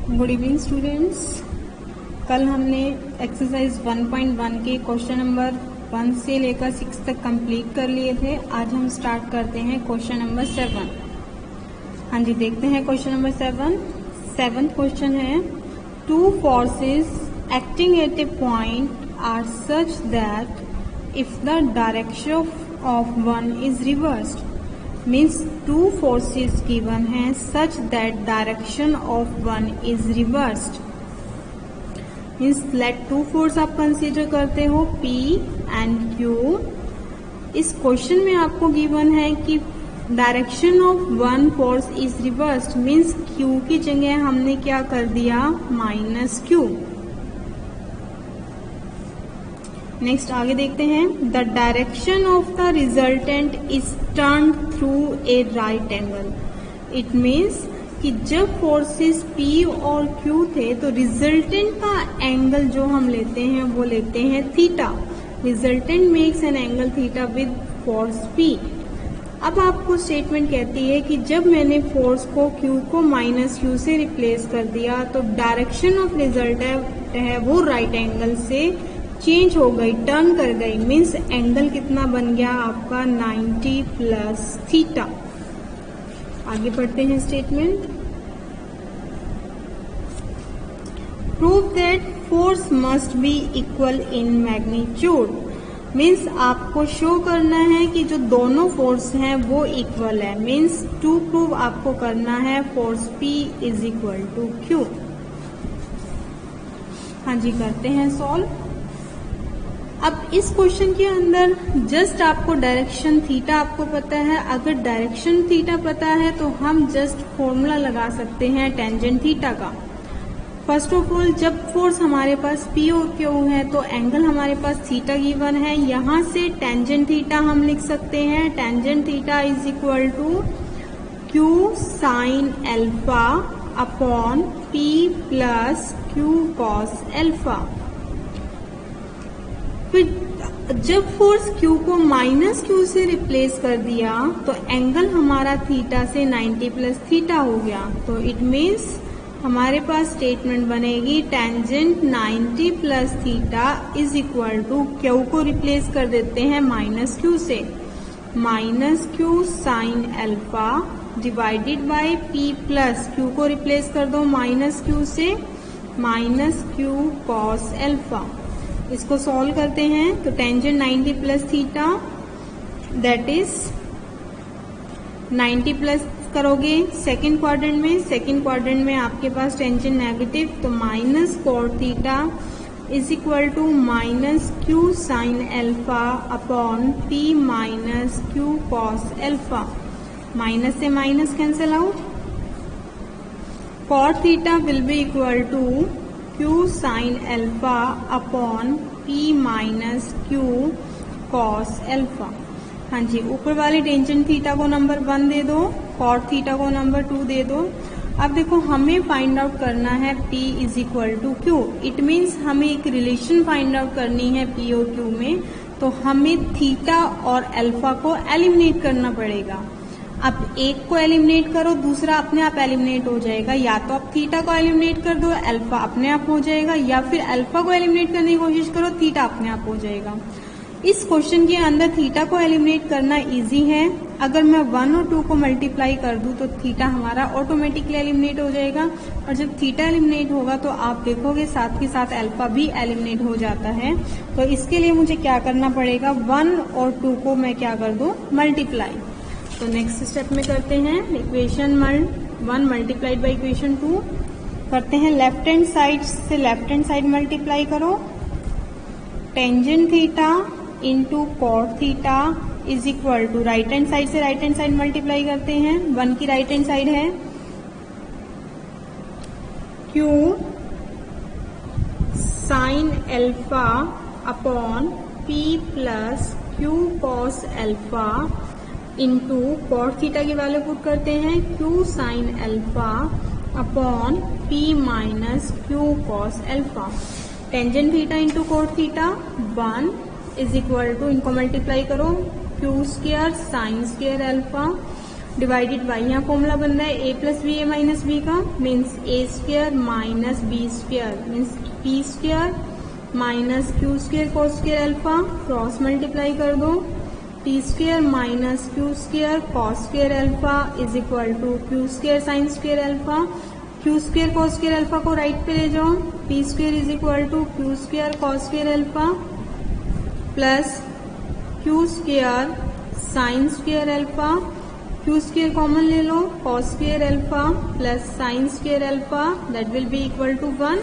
Good evening students. कल हमने exercise 1.1 के क्वेश्चन नंबर 1 से लेकर 6 तक कंप्लीट कर लिए थे। आज हम स्टार्ट करते हैं क्वेश्चन नंबर 7। हाँ जी, देखते हैं क्वेश्चन नंबर 7। सेवंथ क्वेश्चन है, two forces acting at a point are such that if the direction of one is reversed, means two forces given हैं such that direction of one is reversed, means let two force आप consider करते हो P and Q। इस question में आपको given है कि direction of one force is reversed, means Q की जगह हमने क्या कर दिया, -Q। नेक्स्ट आगे देखते हैं, the direction of the resultant is turn through a right angle. It means कि जब फोर्सेस P और Q थे तो रिजल्टेंट का एंगल जो हम लेते हैं वो लेते हैं theta. Resultant makes an angle theta with force P। अब आपको स्टेटमेंट कहती है कि जब मैंने फोर्स को Q को -Q से रिप्लेस कर दिया तो डायरेक्शन ऑफ रिजल्ट है वो राइट एंगल से चेंज हो गई, टर्न कर गई। मीन्स एंगल कितना बन गया आपका, 90 प्लस थीटा। आगे पढ़ते हैं statement, prove that force must be equal in magnitude. Means आपको शो करना है कि जो दोनों फोर्स हैं वो इक्वल है। मीन्स टू प्रूव आपको करना है force P is equal to Q। हाँ जी, करते हैं सॉल्व। अब इस क्वेश्चन के अंदर जस्ट आपको डायरेक्शन थीटा आपको पता है। अगर डायरेक्शन थीटा पता है तो हम जस्ट फॉर्मूला लगा सकते हैं टेंजेंट थीटा का। फर्स्ट ऑफ ऑल, जब फोर्स हमारे पास P और Q है तो एंगल हमारे पास थीटा गिवन है। यहाँ से टेंजेंट थीटा हम लिख सकते हैं, tangent theta is equal to Q sine alpha upon P plus Q cos alpha. फिर जब फोर्स Q को -Q से रिप्लेस कर दिया तो एंगल हमारा थीटा से 90 प्लस थीटा हो गया। तो इट मीन्स हमारे पास स्टेटमेंट बनेगी tangent 90 plus theta is equal to Q को रिप्लेस कर देते हैं -Q से, -Q sine alpha divided by P plus Q को रिप्लेस कर दो -Q से, -Q कॉस एल्फा। इसको सॉल्व करते हैं तो tangent 90 plus theta that is 90 plus करोगे सेकेंड क्वाड्रेंट में आपके पास टेंजेंट नेगेटिव, तो minus cot theta is equal to -Q sine alpha upon P minus Q cos alpha. Minus से minus cancel out, cot theta will be equal to Q sine alpha upon P minus Q cos alpha. हाँ जी, ऊपर वाले tangent theta को number 1 दे दो, cot theta को number 2 दे दो। अब देखो हमें फाइंड आउट करना है P is equal to Q। It means हमें एक रिलेशन फाइंड आउट करनी है P और Q में, तो हमें थीटा और एल्फा को एलिमिनेट करना पड़ेगा। अब एक को एलिमिनेट करो, दूसरा अपने आप एलिमिनेट हो जाएगा। या तो आप थीटा को एलिमिनेट कर दो, अल्फा अपने आप हो जाएगा, या फिर अल्फा को एलिमिनेट करने की कोशिश करो, थीटा अपने आप हो जाएगा। इस क्वेश्चन के अंदर थीटा को एलिमिनेट करना इजी है। अगर मैं 1 और 2 को मल्टीप्लाई कर दूं तो थीटा हमारा ऑटोमेटिकली एलिमिनेट हो जाएगा। और जब थीटा एलिमिनेट होगा तो आप देखोगे साथ के साथ अल्फा भी एलिमिनेट हो जाता है। तो इसके लिए मुझे क्या करना पड़ेगा, 1 और 2 को मैं क्या कर दूं, मल्टीप्लाई। तो नेक्स्ट स्टेप में करते हैं, इक्वेशन 1 मल्टीप्लाइड बाई इक्वेशन 2 करते हैं। लेफ्ट हैंड साइड से लेफ्ट हैंड साइड मल्टीप्लाई करो, tangent theta into cot theta is equal to right hand side से राइट हैंड साइड मल्टीप्लाई करते हैं। 1 की राइट हैंड साइड है Q sine alpha upon P plus Q cos alpha into cot theta की value put करते हैं Q sine alpha upon P minus Q cos alpha. Tangent theta into cot theta 1 is equal to, इनको multiply करो, Q square sine square alpha divided by, यहाँ formula बन रहा है a plus B A minus B का, means A square minus B square means P square minus Q square cos square alpha, cross multiply कर दो, T square minus Q square cos square alpha is equal to Q square sine square alpha, Q square cos square alpha को right पे ले जाओ, T square is equal to Q square cos square alpha plus Q square sine square alpha, Q square common ले लो, cos square alpha plus sine square alpha that will be equal to 1,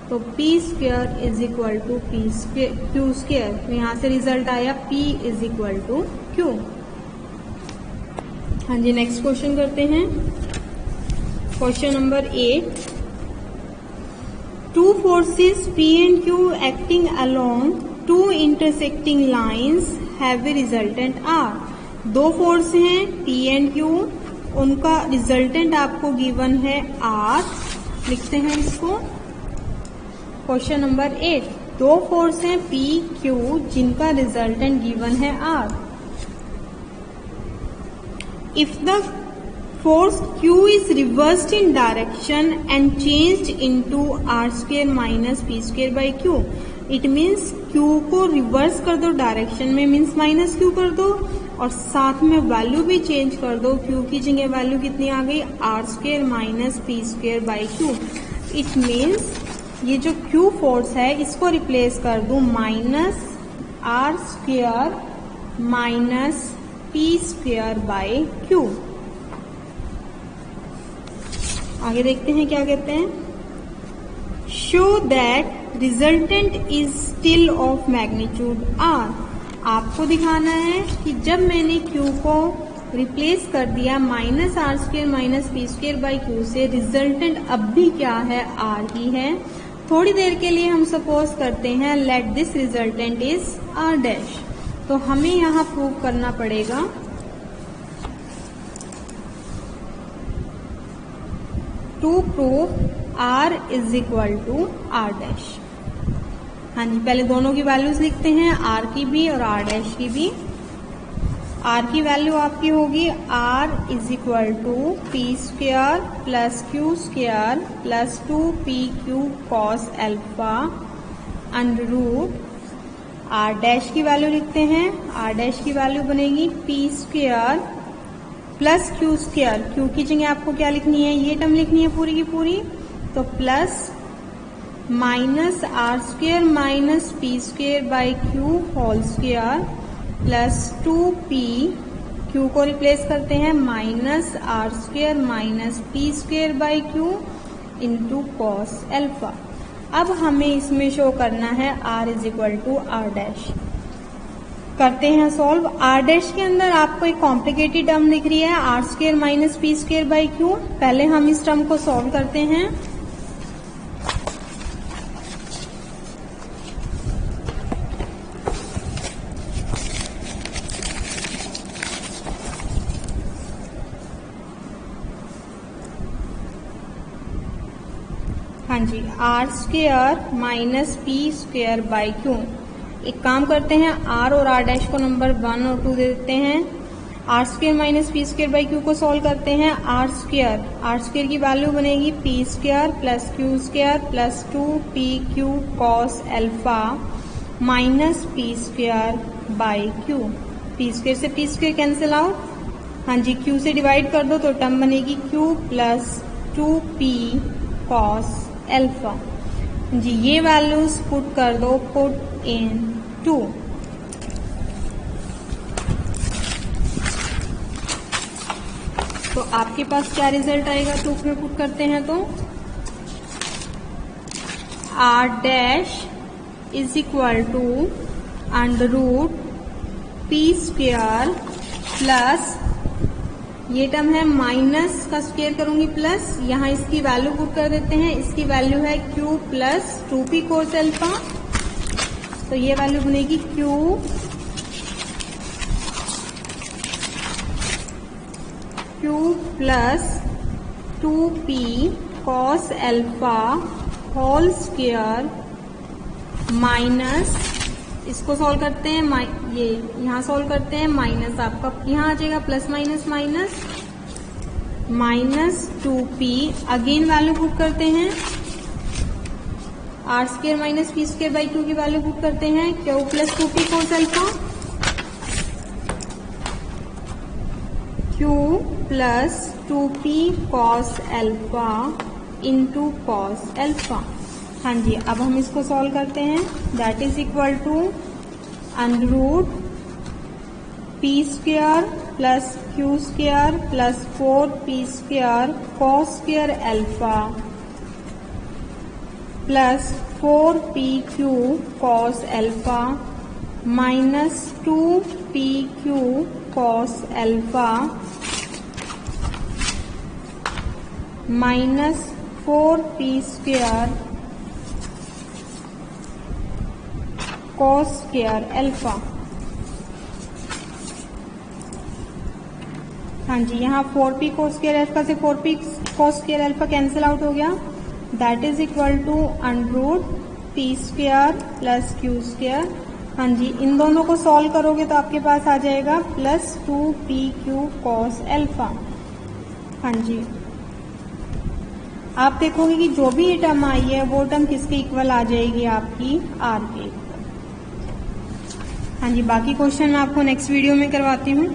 तो P square is equal to P square Q square, तो यहाँ से result आया P is equal to Q. हाँ जी, next question करते हैं। Question number 8, two forces P and Q acting along two intersecting lines have a resultant R। दो force हैं P and Q, उनका रिजल्टेंट आपको गिवन है R। लिखते हैं इसको। क्वेश्चन नंबर 8, दो फोर्स हैं P, Q जिनका रिजल्टेंट गिवन है R। If the force Q is reversed in direction and changed into R square minus P square by Q, it means Q को reverse कर दो डायरेक्शन में, means minus Q कर दो और साथ में वैल्यू भी चेंज कर दो। Q की जगह वैल्यू कितनी आ गई, R square minus P square by Q। It means ये जो Q फोर्स है इसको रिप्लेस कर दो minus R square minus P square by Q। आगे देखते हैं क्या कहते हैं। Show that resultant is still of magnitude R। आपको दिखाना है कि जब मैंने Q को रिप्लेस कर दिया minus R square minus P square by Q से, रिजल्टेंट अब भी क्या है, R ही है। थोड़ी देर के लिए हम सपोज करते हैं let this resultant is R dash, तो हमें यहाँ प्रूव करना पड़ेगा to prove R is equal to R dash. हाँ जी, पहले दोनों की वैल्यूज लिखते हैं, R की भी और R डैश की भी। R की वैल्यू आपकी होगी R is equal to P square plus Q square plus 2PQ cos alpha under root. R dash की वैल्यू लिखते हैं, R डैश की वैल्यू बनेगी P square plus Q square, Q की जगह आपको क्या लिखनी है, ये टर्म लिखनी है पूरी की पूरी, तो plus minus R square minus P square by Q whole square plus 2p, Q को रिप्लेस करते हैं minus R square minus P square by Q into cos alpha. अब हमें इसमें शो करना है R is equal to R dash. करते हैं सॉल्व। R डैश के अंदर आपको एक कॉम्प्लिकेटेड टर्म दिख रही है R square minus P square by Q. पहले हम इस टर्म को सॉल्व करते हैं। हाँ जी, R square minus P square by Q. एक काम करते हैं, R और R डैश को नंबर 1 और 2 दे देते हैं। R square minus P square by Q को सॉल्व करते हैं। आर स्क्वायर की वैल्यू बनेगी P square plus Q square plus 2PQ cos alpha minus P square by Q. P square से पी स्क्वायर कैंसिल आउट। हाँ जी, Q से divide कर दो तो टर्म बनेगी Q plus 2p cos alpha. जी, ये वैल्यूज पुट कर दो, पुट इन 2। तो आपके पास क्या रिजल्ट आएगा, 2 में पुट करते हैं तो R dash is equal to under root P square plus, ये टर्म है माइनस का स्क्वायर करूंगी प्लस, यहाँ इसकी वैल्यू पुट कर देते हैं। इसकी वैल्यू है Q plus 2p cos alpha, तो ये वैल्यू बनेगी Q plus 2p cos alpha whole square minus इसको सॉल्व करते हैं, ये यहाँ सॉल्व करते हैं, माइनस आपका यहाँ आ जाएगा, plus minus minus minus 2p, again value put करते हैं, R square minus P square by 2 की वैल्यू पुट करते हैं, Q plus 2p cos alpha, Q plus 2p cos alpha into cos alpha. हाँ जी, अब हम इसको सॉल्व करते हैं, that is equal to under root P square plus Q square plus 4p square cos square alpha plus 4pq cos alpha minus 2pq cos alpha minus 4p square cos square alpha. हाँ जी, यहाँ 4p cos square alpha से 4p cos square alpha cancel out हो गया, that is equal to under root p square plus q square. हाँ जी, इन दोनों को solve करोगे तो आपके पास आ जाएगा प्लस 2pq cos अल्फा। हाँ जी, आप देखोगे कि जो भी ये टर्म आई है वो टर्म किसके इक्वल आ जाएगी, आपकी r के इक्वल। हाँ जी, बाकी क्वेश्चन मैं आपको नेक्स्ट वीडियो में करवाती हूँ।